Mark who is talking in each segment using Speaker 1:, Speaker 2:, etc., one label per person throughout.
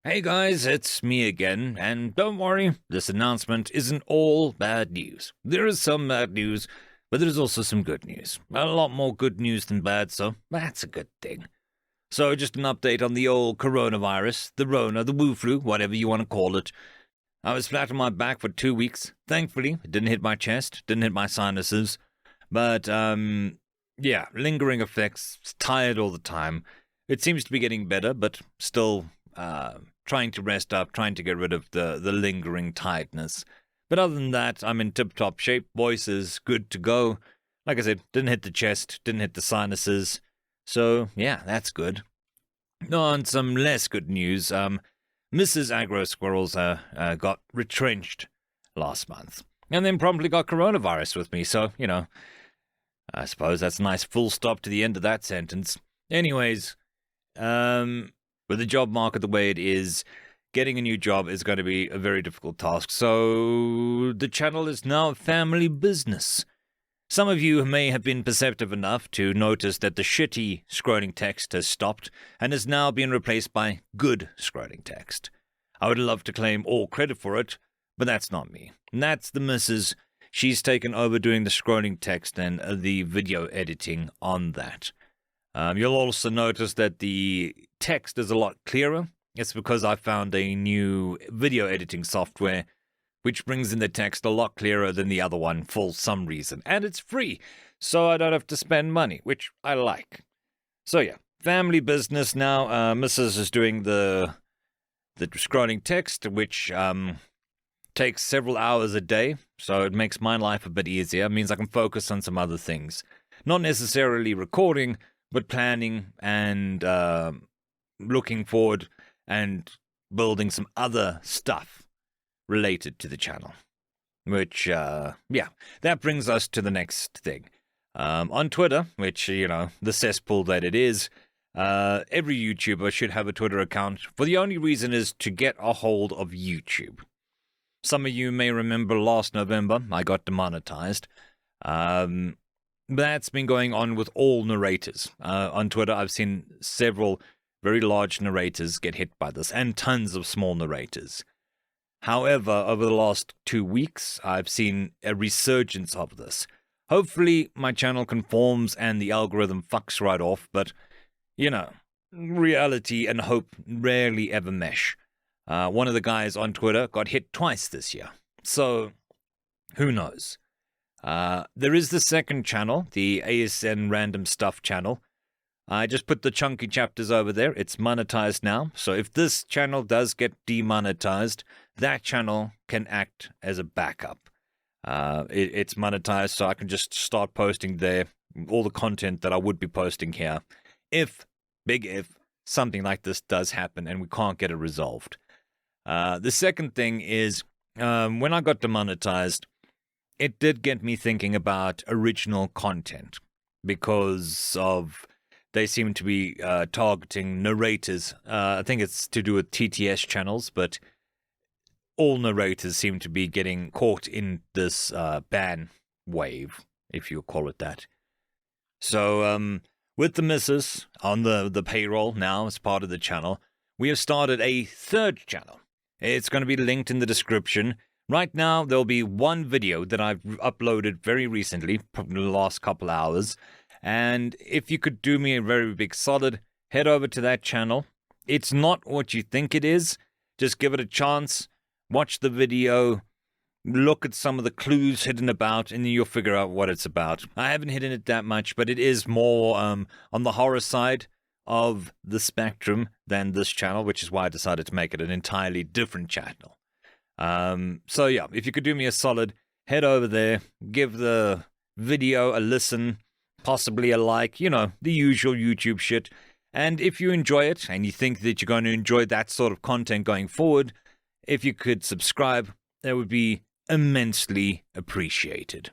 Speaker 1: Hey guys, it's me again, and don't worry, this announcement isn't all bad news. There is some bad news, but there's also some good news. A lot more good news than bad, so that's a good thing. So, just an update on the old coronavirus, the Rona, the Wu flu, whatever you want to call it. I was flat on my back for 2 weeks. Thankfully, it didn't hit my chest, didn't hit my sinuses, but, yeah, lingering effects, tired all the time. It seems to be getting better, but still, trying to rest up, trying to get rid of the lingering tiredness. But other than that, I'm in tip-top shape. Voice is good to go. Like I said, didn't hit the chest, didn't hit the sinuses. So, yeah, that's good. On some less good news, Mrs. Agro Squirrels got retrenched last month. And then promptly got coronavirus with me, so, I suppose that's a nice full stop to the end of that sentence. Anyways, with the job market the way it is, getting a new job is going to be a very difficult task. So the channel is now a family business. Some of you may have been perceptive enough to notice that the shitty scrolling text has stopped and has now been replaced by good scrolling text. I would love to claim all credit for it, but that's not me. And that's the missus. She's taken over doing the scrolling text and the video editing on that. You'll also notice that the text is a lot clearer. It's because I found a new video editing software which brings in the text a lot clearer than the other one for some reason. And it's free, so I don't have to spend money, which I like. So yeah, family business now. Mrs. is doing the scrolling text, which takes several hours a day, so it makes my life a bit easier. It means I can focus on some other things. Not necessarily recording, but planning and looking forward and building some other stuff related to the channel. Which, that brings us to the next thing. On Twitter, which, the cesspool that it is, every YouTuber should have a Twitter account, for the only reason is to get a hold of YouTube. Some of you may remember last November, I got demonetized. That's been going on with all narrators. On Twitter, I've seen several very large narrators get hit by this, and tons of small narrators. However, over the last 2 weeks, I've seen a resurgence of this. Hopefully, my channel conforms and the algorithm fucks right off, but, reality and hope rarely ever mesh. One of the guys on Twitter got hit twice this year, so who knows? There is the second channel, the ASN Random Stuff channel. I just put the chunky chapters over there. It's monetized now, so if this channel does get demonetized, that channel can act as a backup. It's monetized, so I can just start posting there all the content that I would be posting here. If, big if, something like this does happen and we can't get it resolved. The second thing is, when I got demonetized, it did get me thinking about original content, because of they seem to be targeting narrators. I think it's to do with TTS channels, but all narrators seem to be getting caught in this ban wave, if you call it that. So, with the missus on the payroll now as part of the channel, we have started a third channel. It's going to be linked in the description. Right now, there'll be one video that I've uploaded very recently, probably the last couple hours. And if you could do me a very big solid, head over to that channel. It's not what you think it is. Just give it a chance. Watch the video. Look at some of the clues hidden about, and then you'll figure out what it's about. I haven't hidden it that much, but it is more on the horror side of the spectrum than this channel, which is why I decided to make it an entirely different channel. So yeah, if you could do me a solid, head over there, give the video a listen, possibly a like, the usual YouTube shit. And if you enjoy it and you think that you're going to enjoy that sort of content going forward, if you could subscribe, that would be immensely appreciated.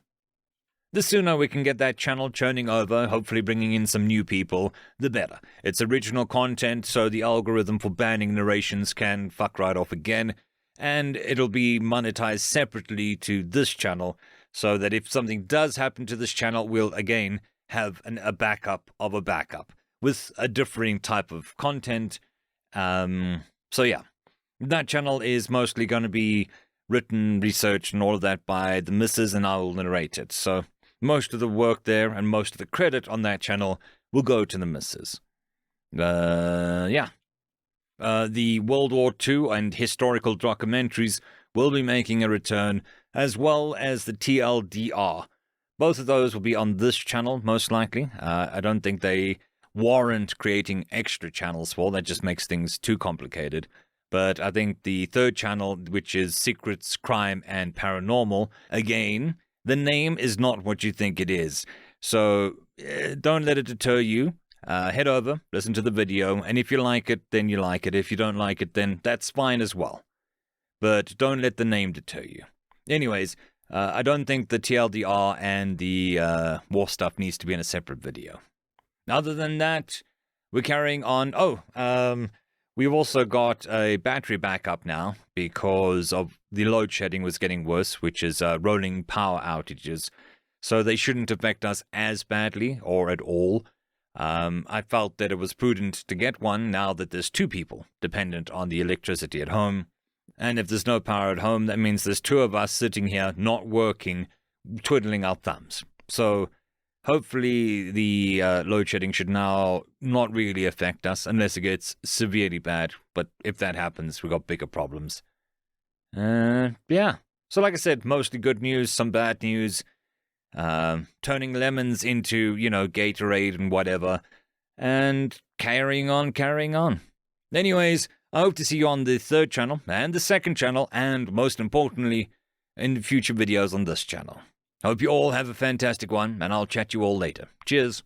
Speaker 1: The sooner we can get that channel churning over, hopefully bringing in some new people, the better. It's original content, so the algorithm for banning narrations can fuck right off again, and it'll be monetized separately to this channel, so that if something does happen to this channel, we'll again have a backup of a backup with a differing type of content. So yeah, That channel is mostly going to be written, researched, and all of that by the missus, and I will narrate it. So most of the work there and most of the credit on that channel will go to the missus. Yeah. The World War II and historical documentaries will be making a return, as well as the TLDR. Both of those will be on this channel, most likely. I don't think they warrant creating extra channels for. That just makes things too complicated. But I think the third channel, which is Secrets, Crime, and Paranormal, again, the name is not what you think it is. So don't let it deter you. Head over, listen to the video, and if you like it, then you like it. If you don't like it, then that's fine as well. But don't let the name deter you. Anyways, I don't think the TLDR and the war stuff needs to be in a separate video. Other than that, we're carrying on. We've also got a battery backup now because of the load shedding was getting worse, which is rolling power outages. So they shouldn't affect us as badly or at all. I felt that it was prudent to get one now that there's 2 people dependent on the electricity at home. And if there's no power at home, that means there's 2 of us sitting here not working, twiddling our thumbs. So hopefully the load shedding should now not really affect us unless it gets severely bad. But if that happens, we've got bigger problems. Yeah. So like I said, mostly good news, some bad news. Turning lemons into, Gatorade and whatever. And carrying on. Anyways, I hope to see you on the third channel and the second channel, and most importantly, in future videos on this channel. I hope you all have a fantastic one, and I'll chat you all later. Cheers.